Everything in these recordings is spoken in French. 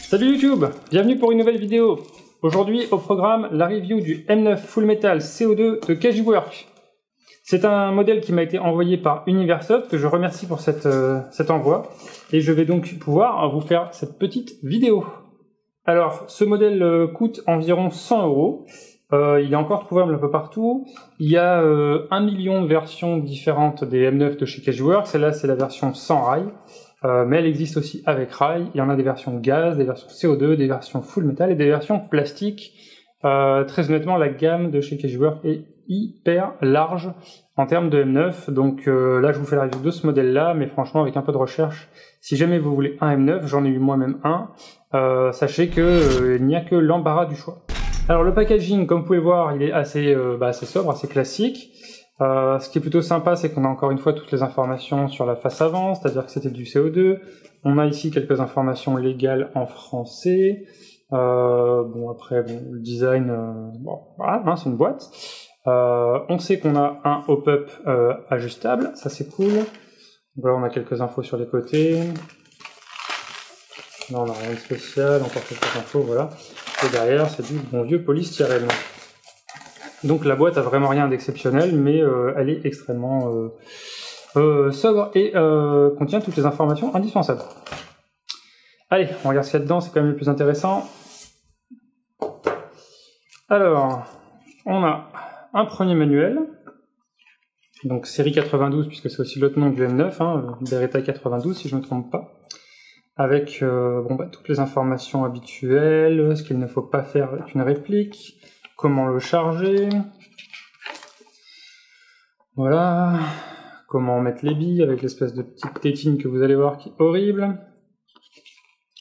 Salut YouTube, bienvenue pour une nouvelle vidéo. Aujourd'hui au programme, la review du M9 Full Metal CO2 de Cageworks. C'est un modèle qui m'a été envoyé par Universoft, que je remercie pour cet envoi. Et je vais donc pouvoir vous faire cette petite vidéo. Alors, ce modèle coûte environ 100 €. Il est encore trouvable un peu partout. Il y a 1 million de versions différentes des M9 de chez Cageworks. Celle-là, c'est la version sans rail. Mais elle existe aussi avec rail. Il y en a des versions gaz, des versions CO2, des versions full metal et des versions plastique. Très honnêtement, la gamme de chez Cageworks est hyper large en termes de M9. Donc là, je vous fais la review de ce modèle-là, mais franchement, avec un peu de recherche, si jamais vous voulez un M9, j'en ai eu moi-même un, sachez que il n'y a que l'embarras du choix. Alors le packaging, comme vous pouvez voir, il est assez sobre, assez classique. Ce qui est plutôt sympa, c'est qu'on a encore une fois toutes les informations sur la face avant, c'est-à-dire que c'était du CO2. On a ici quelques informations légales en français. Le design, voilà, hein, c'est une boîte. On sait qu'on a un hop-up ajustable, ça c'est cool. Voilà, on a quelques infos sur les côtés. Là, on n'a rien de spécial, encore quelques infos, voilà. Et derrière, c'est du bon vieux polystyrène. Donc la boîte a vraiment rien d'exceptionnel, mais elle est extrêmement sobre et contient toutes les informations indispensables. Allez, on regarde ce qu'il y a dedans, c'est quand même le plus intéressant. Alors, on a un premier manuel, donc série 92, puisque c'est aussi l'autre nom du M9, hein, Beretta 92 si je ne me trompe pas, avec toutes les informations habituelles, ce qu'il ne faut pas faire avec une réplique, comment le charger, voilà, comment mettre les billes avec l'espèce de petite tétine que vous allez voir qui est horrible.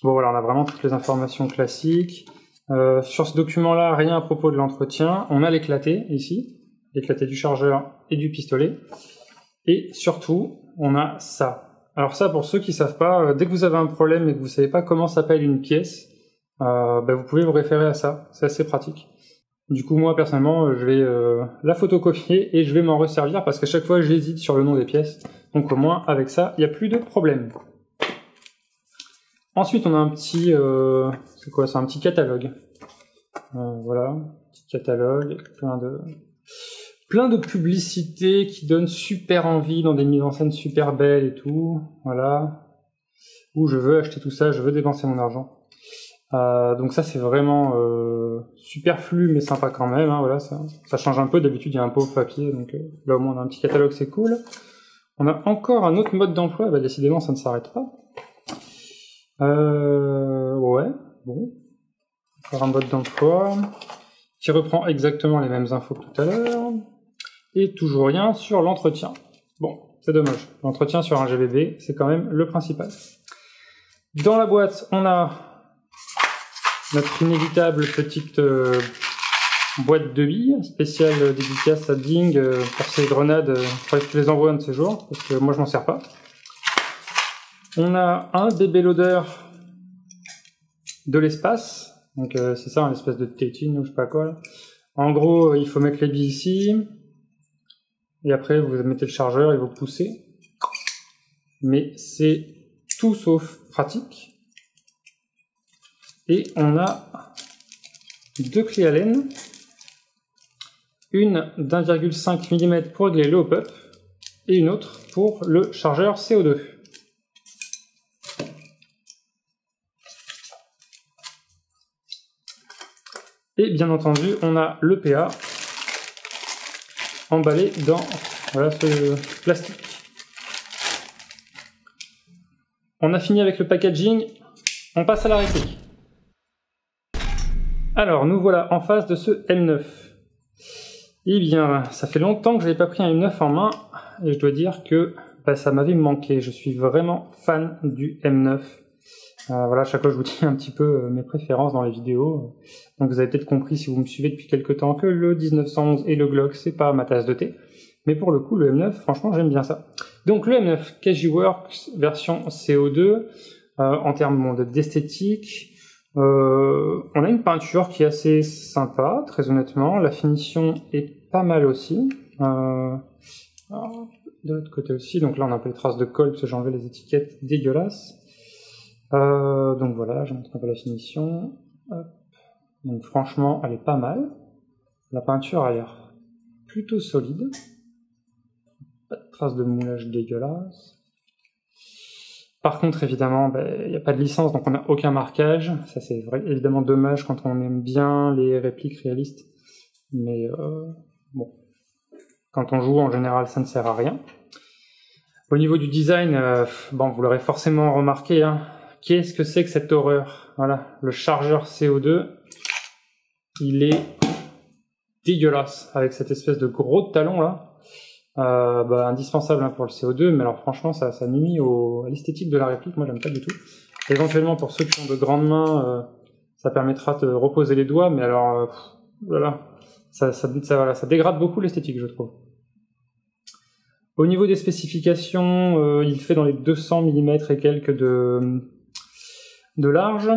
Bon voilà, on a vraiment toutes les informations classiques. Sur ce document-là, rien à propos de l'entretien. On a l'éclaté ici, l'éclaté du chargeur et du pistolet. Et surtout, on a ça. Alors ça, pour ceux qui savent pas, dès que vous avez un problème et que vous savez pas comment s'appelle une pièce, vous pouvez vous référer à ça. C'est assez pratique. Du coup, moi, personnellement, je vais la photocopier et je vais m'en resservir parce qu'à chaque fois, j'hésite sur le nom des pièces. Donc au moins, avec ça, il n'y a plus de problème. Ensuite, on a un petit... c'est quoi? C'est un petit catalogue. Voilà, petit catalogue, plein de publicités qui donnent super envie dans des mises en scène super belles et tout. Voilà. Où je veux acheter tout ça, je veux dépenser mon argent. Donc ça c'est vraiment superflu mais sympa quand même, hein, voilà, ça change un peu. D'habitude il y a un pauvre papier, donc là au moins on a un petit catalogue, c'est cool. On a encore un autre mode d'emploi, décidément ça ne s'arrête pas. Ouais, bon, encore un mode d'emploi qui reprend exactement les mêmes infos que tout à l'heure, et toujours rien sur l'entretien. Bon, c'est dommage, l'entretien sur un GBB c'est quand même le principal. Dans la boîte on a notre inévitable petite boîte de billes, spéciale dédicace à Ding pour ses grenades. Faudrait que je les envoie un de ces jours, parce que moi je m'en sers pas. On a un bébé loader de l'espace, donc c'est ça, une espèce de tétine ou je sais pas quoi. Là. En gros, il faut mettre les billes ici, et après vous mettez le chargeur et vous poussez. Mais c'est tout sauf pratique. Et on a deux clés Allen, une d'1,5 mm pour régler le hop-up et une autre pour le chargeur CO2. Et bien entendu, on a le PA emballé dans ce plastique. On a fini avec le packaging, on passe à la réplique. Alors, nous voilà en face de ce M9. Eh bien, ça fait longtemps que je n'avais pas pris un M9 en main, et je dois dire que ça m'avait manqué. Je suis vraiment fan du M9. Voilà, à chaque fois je vous dis un petit peu mes préférences dans les vidéos. Donc vous avez peut-être compris si vous me suivez depuis quelques temps que le 1911 et le Glock, c'est pas ma tasse de thé. Mais pour le coup, le M9, franchement, j'aime bien ça. Donc le M9 Cageworks version CO2, en termes d'esthétique, on a une peinture qui est assez sympa, très honnêtement. La finition est pas mal aussi. De l'autre côté aussi, donc là on a un peu les traces de colle parce que j'ai enlevé les étiquettes dégueulasses. Donc voilà, je montre un peu la finition. Hop. Donc franchement, elle est pas mal. La peinture a l'air plutôt solide. Pas de traces de moulage dégueulasse. Par contre, évidemment, il n'y a pas de licence, donc on n'a aucun marquage. Ça, c'est évidemment dommage quand on aime bien les répliques réalistes. Mais bon, quand on joue, en général, ça ne sert à rien. Au niveau du design, bon, vous l'aurez forcément remarqué, hein. Qu'est-ce que c'est que cette horreur? Voilà, le chargeur CO2, il est dégueulasse, avec cette espèce de gros talon là. Indispensable hein, pour le CO2, mais alors franchement ça nuit à l'esthétique de la réplique, moi j'aime pas du tout. Éventuellement pour ceux qui ont de grandes mains, ça permettra de reposer les doigts, mais alors voilà, ça dégrade beaucoup l'esthétique je trouve. Au niveau des spécifications, il fait dans les 200 mm et quelques de large.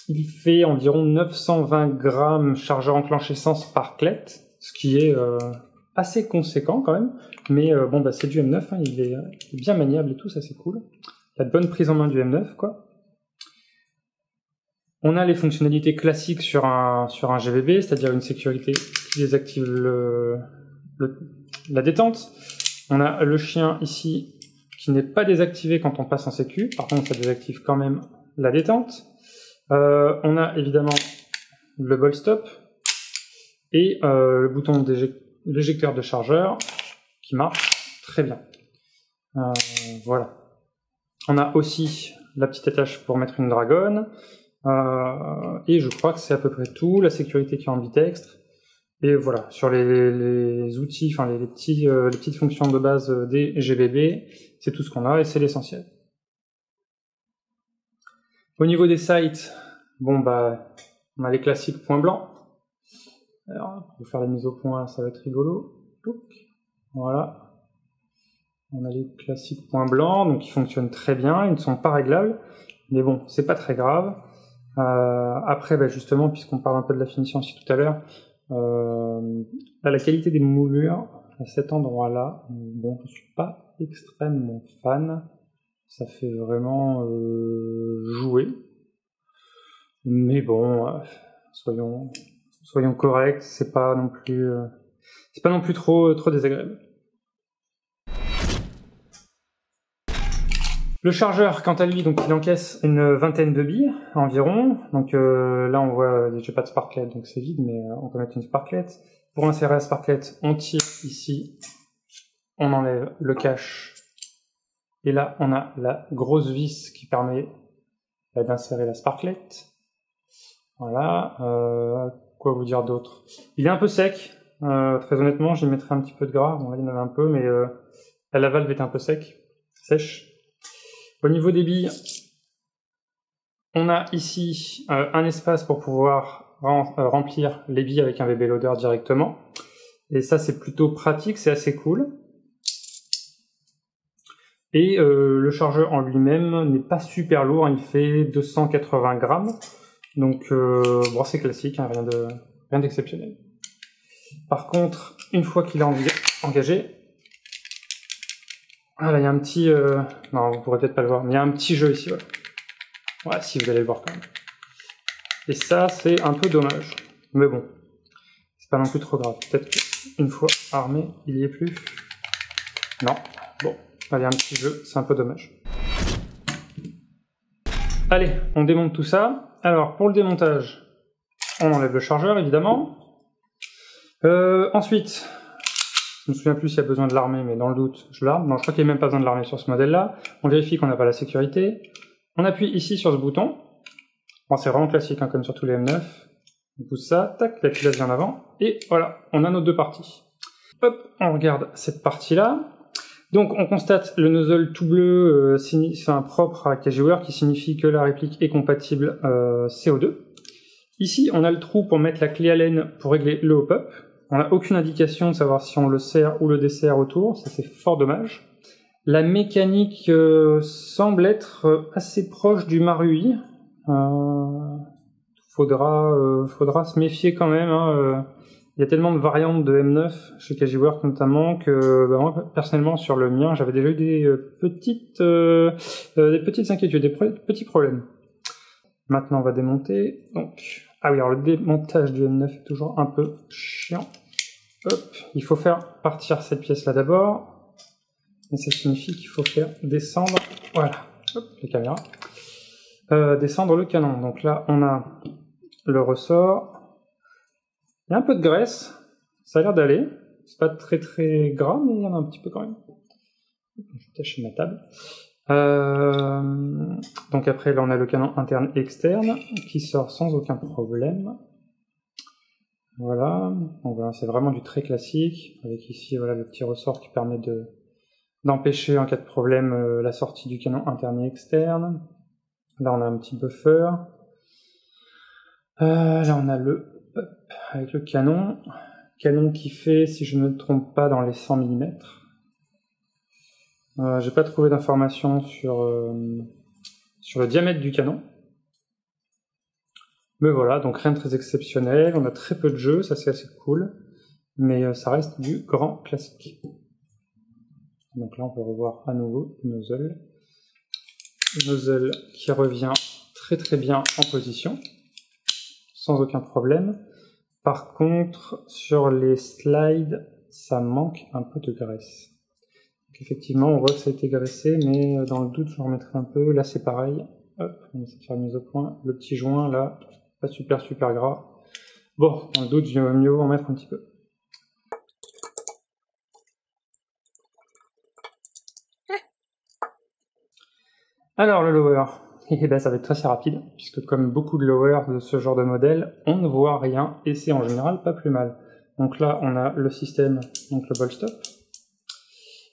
Il fait environ 920 grammes chargeur enclenché sans sparklet, ce qui est assez conséquent quand même, mais c'est du M9, hein, il est bien maniable et tout, ça c'est cool. La bonne prise en main du M9 quoi. On a les fonctionnalités classiques sur un GBB, c'est-à-dire une sécurité qui désactive la détente. On a le chien ici qui n'est pas désactivé quand on passe en sécu, par contre ça désactive quand même la détente. On a évidemment le ball stop et le bouton l'éjecteur de chargeur qui marche très bien. Voilà. On a aussi la petite attache pour mettre une dragonne. Et je crois que c'est à peu près tout. La sécurité qui est ambidextre. Et voilà, sur les outils, enfin les petites fonctions de base des GBB, c'est tout ce qu'on a et c'est l'essentiel. Au niveau des sights, on a les classiques points blancs. Alors, pour faire la mise au point, ça va être rigolo. Voilà. On a les classiques points blancs, donc ils fonctionnent très bien, ils ne sont pas réglables, mais bon, c'est pas très grave. Après, justement, puisqu'on parle un peu de la finition aussi tout à l'heure, la qualité des moulures à cet endroit-là, bon, je suis pas extrêmement fan. Ça fait vraiment jouer. Mais bon, soyons corrects, c'est pas non plus trop désagréable. Le chargeur, quant à lui, donc il encaisse une vingtaine de billes environ. Donc là, on voit, j'ai pas de sparklet, donc c'est vide, mais on peut mettre une sparklet. Pour insérer la sparklet, on tire ici, on enlève le cache, et là, on a la grosse vis qui permet d'insérer la sparklet. Voilà. Quoi vous dire d'autre? Il est un peu sec. Très honnêtement, j'y mettrais un petit peu de gras. Bon là, il y en avait un peu, mais la valve est un peu sèche. Au niveau des billes, on a ici un espace pour pouvoir remplir les billes avec un VB loader directement. Et ça, c'est plutôt pratique, c'est assez cool. Et le chargeur en lui-même n'est pas super lourd, il fait 280 grammes. Donc, c'est classique, hein, rien d'exceptionnel. Par contre, une fois qu'il est engagé, là, il y a un petit... non, vous pourrez peut-être pas le voir, mais il y a un petit jeu ici, voilà. Ouais, si, vous allez le voir quand même. Et ça, c'est un peu dommage. Mais bon, c'est pas non plus trop grave. Peut-être qu'une fois armé, il y est plus. Non, bon, là, il y a un petit jeu, c'est un peu dommage. Allez, on démonte tout ça. Alors, pour le démontage, on enlève le chargeur, évidemment. Ensuite, je ne me souviens plus s'il y a besoin de l'armer, mais dans le doute, je l'arme. Non, je crois qu'il n'y a même pas besoin de l'armer sur ce modèle-là. On vérifie qu'on n'a pas la sécurité. On appuie ici sur ce bouton. Bon, c'est vraiment classique, hein, comme sur tous les M9. On pousse ça, tac, la culasse vient en avant. Et voilà, on a nos deux parties. Hop, on regarde cette partie-là. Donc on constate le nozzle tout bleu propre à KGWorks qui signifie que la réplique est compatible CO2. Ici on a le trou pour mettre la clé Allen pour régler le hop-up. On n'a aucune indication de savoir si on le serre ou le dessert autour, ça c'est fort dommage. La mécanique semble être assez proche du Marui. Faudra se méfier quand même, hein, Il y a tellement de variantes de M9 chez Cagiworks notamment que moi, personnellement sur le mien j'avais déjà eu des petites inquiétudes, des petits problèmes. Maintenant on va démonter. Donc, ah oui, alors le démontage du M9 est toujours un peu chiant. Hop, il faut faire partir cette pièce là d'abord. Et ça signifie qu'il faut faire descendre, voilà, hop, les caméras. Descendre le canon. Donc là on a le ressort. Il y a un peu de graisse, ça a l'air d'aller. C'est pas très très gras, mais il y en a un petit peu quand même. Je vais tâcher ma table. Donc après, là on a le canon interne et externe qui sort sans aucun problème. Voilà, donc voilà, c'est vraiment du très classique. Avec ici voilà le petit ressort qui permet d'empêcher en cas de problème la sortie du canon interne et externe. Là on a un petit buffer. Là on a le avec le canon qui fait, si je ne me trompe pas, dans les 100 mm. J'ai pas trouvé d'informations sur le diamètre du canon. Mais voilà, donc rien de très exceptionnel, on a très peu de jeux, ça c'est assez cool, mais ça reste du grand classique. Donc là on peut revoir à nouveau le nozzle qui revient très très bien en position, sans aucun problème. Par contre, sur les slides, ça manque un peu de graisse. Donc effectivement, on voit que ça a été graissé, mais dans le doute, je remettrai un peu. Là, c'est pareil. Hop, on essaie de faire une mise au point. Le petit joint, là, pas super gras. Bon, dans le doute, je vais mieux en mettre un petit peu. Alors, le lower. Et ben ça va être très rapide, puisque comme beaucoup de lowers de ce genre de modèle, on ne voit rien, et c'est en général pas plus mal. Donc là, on a le système, donc le bolt stop.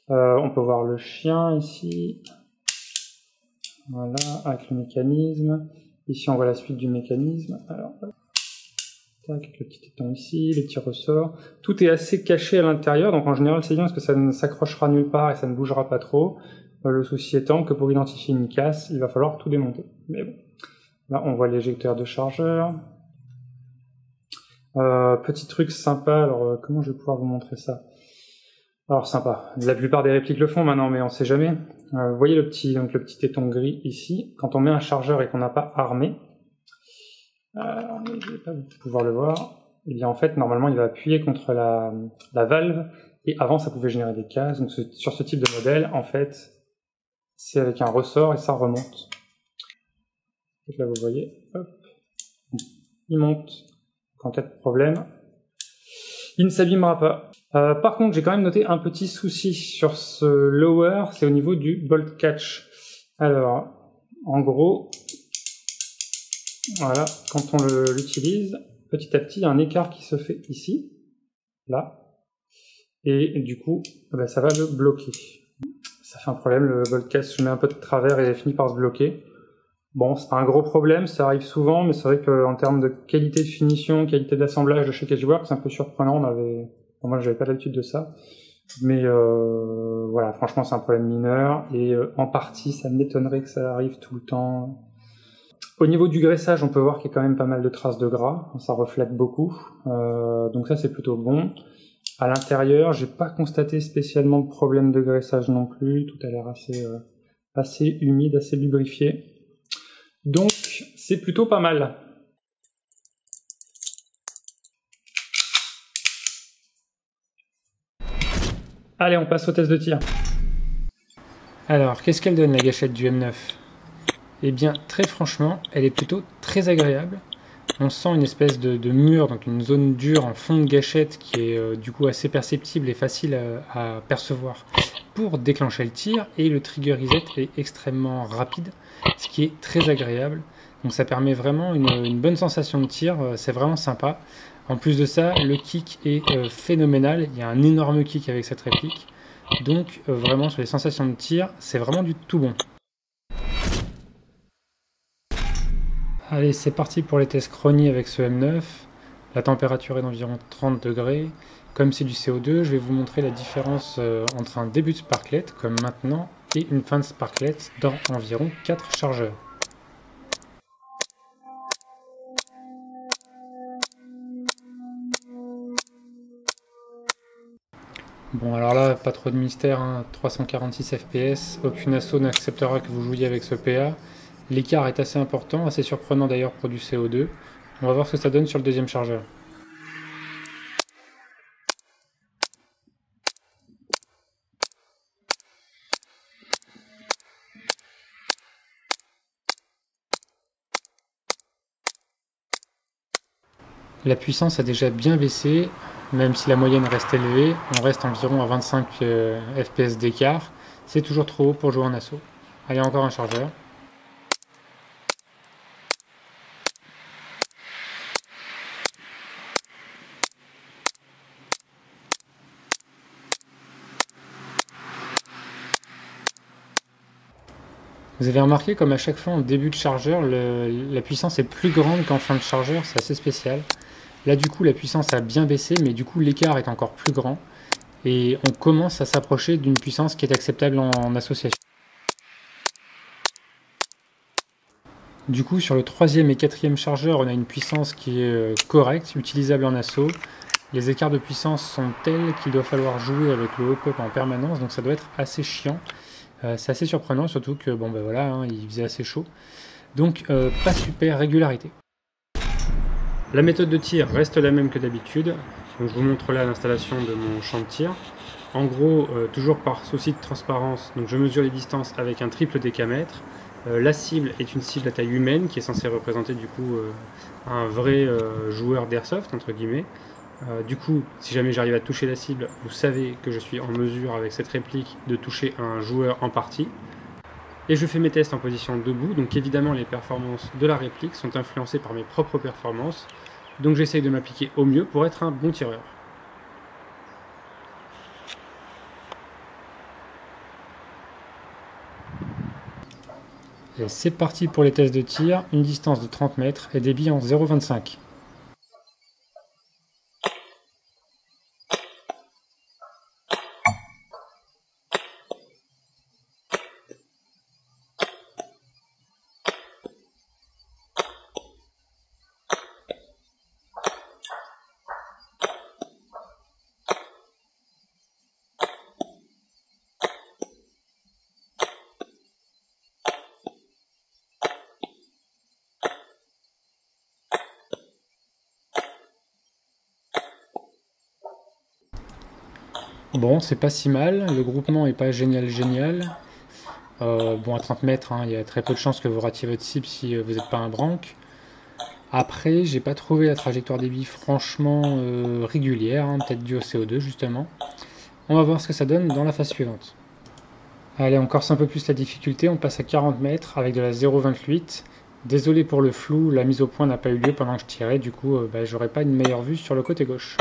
On peut voir le chien ici. Voilà, avec le mécanisme. Ici, on voit la suite du mécanisme. Alors, avec le petit étang ici, les petits ressorts. Tout est assez caché à l'intérieur, donc en général, c'est bien parce que ça ne s'accrochera nulle part et ça ne bougera pas trop. Le souci étant que pour identifier une casse, il va falloir tout démonter. Mais bon. Là, on voit l'éjecteur de chargeur. Petit truc sympa, alors comment je vais pouvoir vous montrer ça? Alors sympa, la plupart des répliques le font maintenant, mais on sait jamais. Vous voyez le petit éton gris ici, quand on met un chargeur et qu'on n'a pas armé, je vais pas pouvoir le voir, et bien en fait, normalement, il va appuyer contre la valve, et avant, ça pouvait générer des cases. Donc sur ce type de modèle, en fait, c'est avec un ressort et ça remonte. Donc là, vous voyez, hop, il monte. En cas de problème, il ne s'abîmera pas. Par contre, j'ai quand même noté un petit souci sur ce lower, c'est au niveau du bolt catch. Alors, en gros, voilà, quand on l'utilise, petit à petit, il y a un écart qui se fait ici, là, et du coup, ça va le bloquer. Ça fait un problème, le bolt catch se met un peu de travers et finit par se bloquer. Bon, c'est pas un gros problème, ça arrive souvent, mais c'est vrai qu'en termes de qualité de finition, qualité d'assemblage de chez Cagiworks, c'est un peu surprenant. Moi, j'avais pas l'habitude de ça, mais voilà, franchement, c'est un problème mineur et en partie, ça m'étonnerait que ça arrive tout le temps. Au niveau du graissage, on peut voir qu'il y a quand même pas mal de traces de gras, ça reflète beaucoup, donc ça c'est plutôt bon. À l'intérieur, j'ai pas constaté spécialement de problème de graissage non plus, tout a l'air assez humide, assez lubrifié. Donc, c'est plutôt pas mal. Allez, on passe au test de tir. Alors, qu'est-ce qu'elle donne la gâchette du M9? Eh bien, très franchement, elle est plutôt très agréable. On sent une espèce de mur, donc une zone dure en fond de gâchette qui est du coup assez perceptible et facile à percevoir pour déclencher le tir. Et le trigger reset est extrêmement rapide, ce qui est très agréable. Donc ça permet vraiment une bonne sensation de tir, c'est vraiment sympa. En plus de ça, le kick est phénoménal, il y a un énorme kick avec cette réplique. Donc vraiment sur les sensations de tir, c'est vraiment du tout bon. Allez, c'est parti pour les tests chroniques avec ce M9. La température est d'environ 30 degrés. Comme c'est du CO2, je vais vous montrer la différence entre un début de sparklet, comme maintenant, et une fin de sparklet dans environ 4 chargeurs. Bon, alors là, pas trop de mystère, hein, 346 fps, aucune asso n'acceptera que vous jouiez avec ce PA. L'écart est assez important, assez surprenant d'ailleurs pour du CO2. On va voir ce que ça donne sur le deuxième chargeur. La puissance a déjà bien baissé, même si la moyenne reste élevée, on reste environ à 25 fps d'écart. C'est toujours trop haut pour jouer en assaut. Allez, encore un chargeur. Vous avez remarqué comme à chaque fois en début de chargeur, la puissance est plus grande qu'en fin de chargeur, c'est assez spécial. Là du coup la puissance a bien baissé, mais du coup l'écart est encore plus grand. Et on commence à s'approcher d'une puissance qui est acceptable en association. Du coup sur le troisième et quatrième chargeur, on a une puissance qui est correcte, utilisable en assaut. Les écarts de puissance sont tels qu'il doit falloir jouer avec le hop-up en permanence, donc ça doit être assez chiant. C'est assez surprenant, surtout que bon ben voilà, hein, il faisait assez chaud. Donc pas super régularité. La méthode de tir reste la même que d'habitude. Je vous montre là l'installation de mon champ de tir. En gros, toujours par souci de transparence, donc je mesure les distances avec un triple décamètre. La cible est une cible à taille humaine qui est censée représenter du coup un vrai joueur d'airsoft entre guillemets. Du coup, si jamais j'arrive à toucher la cible, vous savez que je suis en mesure avec cette réplique de toucher un joueur en partie. Et je fais mes tests en position debout, donc évidemment les performances de la réplique sont influencées par mes propres performances. Donc j'essaye de m'appliquer au mieux pour être un bon tireur. Et c'est parti pour les tests de tir, une distance de 30 mètres et des billes en 0,25. Bon, c'est pas si mal, le groupement est pas génial. Bon, à 30 mètres, hein, il y a très peu de chances que vous ratiez votre cible si vous n'êtes pas un branque. Après, j'ai pas trouvé la trajectoire des billes franchement régulière, hein, peut-être due au CO2 justement. On va voir ce que ça donne dans la phase suivante. Allez, on corse un peu plus la difficulté, on passe à 40 mètres avec de la 0,28. Désolé pour le flou, la mise au point n'a pas eu lieu pendant que je tirais, du coup j'aurais pas une meilleure vue sur le côté gauche.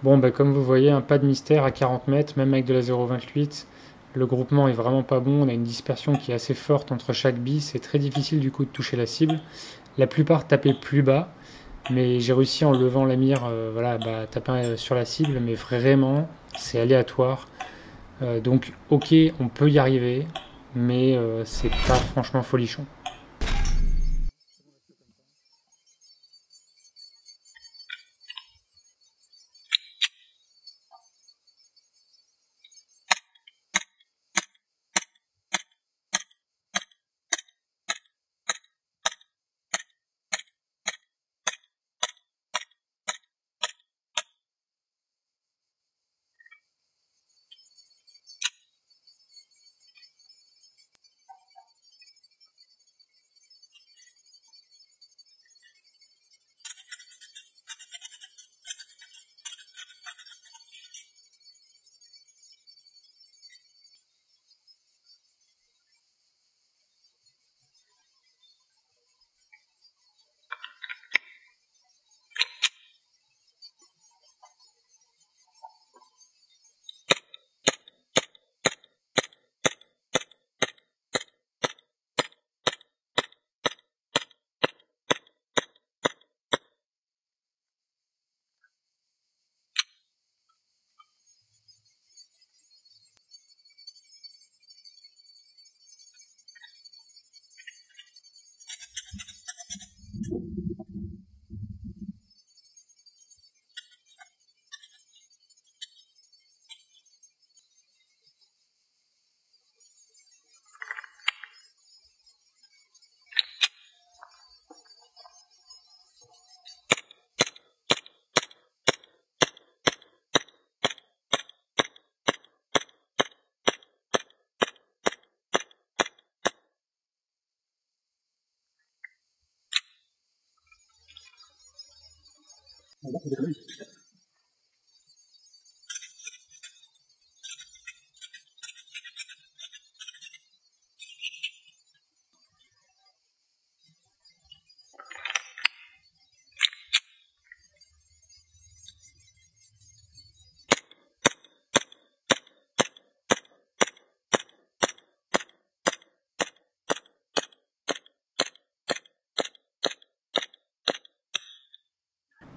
Bon, comme vous voyez, pas de mystère à 40 mètres, même avec de la 0,28. Le groupement est vraiment pas bon, on a une dispersion qui est assez forte entre chaque bille, c'est très difficile du coup de toucher la cible. La plupart tapaient plus bas, mais j'ai réussi en levant la mire, taper sur la cible, mais vraiment, c'est aléatoire. Donc ok, on peut y arriver, mais c'est pas franchement folichon.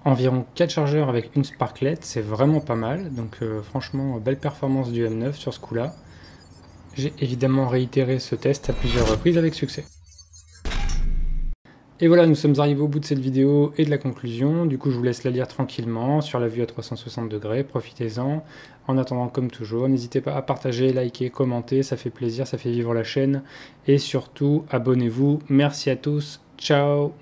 Environ 4 chargeurs avec une Sparklet, c'est vraiment pas mal. Donc franchement, belle performance du M9 sur ce coup-là. J'ai évidemment réitéré ce test à plusieurs reprises avec succès. Et voilà, nous sommes arrivés au bout de cette vidéo et de la conclusion. Du coup, je vous laisse la lire tranquillement sur la vue à 360 degrés. Profitez-en. En attendant, comme toujours, n'hésitez pas à partager, liker, commenter. Ça fait plaisir, ça fait vivre la chaîne. Et surtout, abonnez-vous. Merci à tous. Ciao!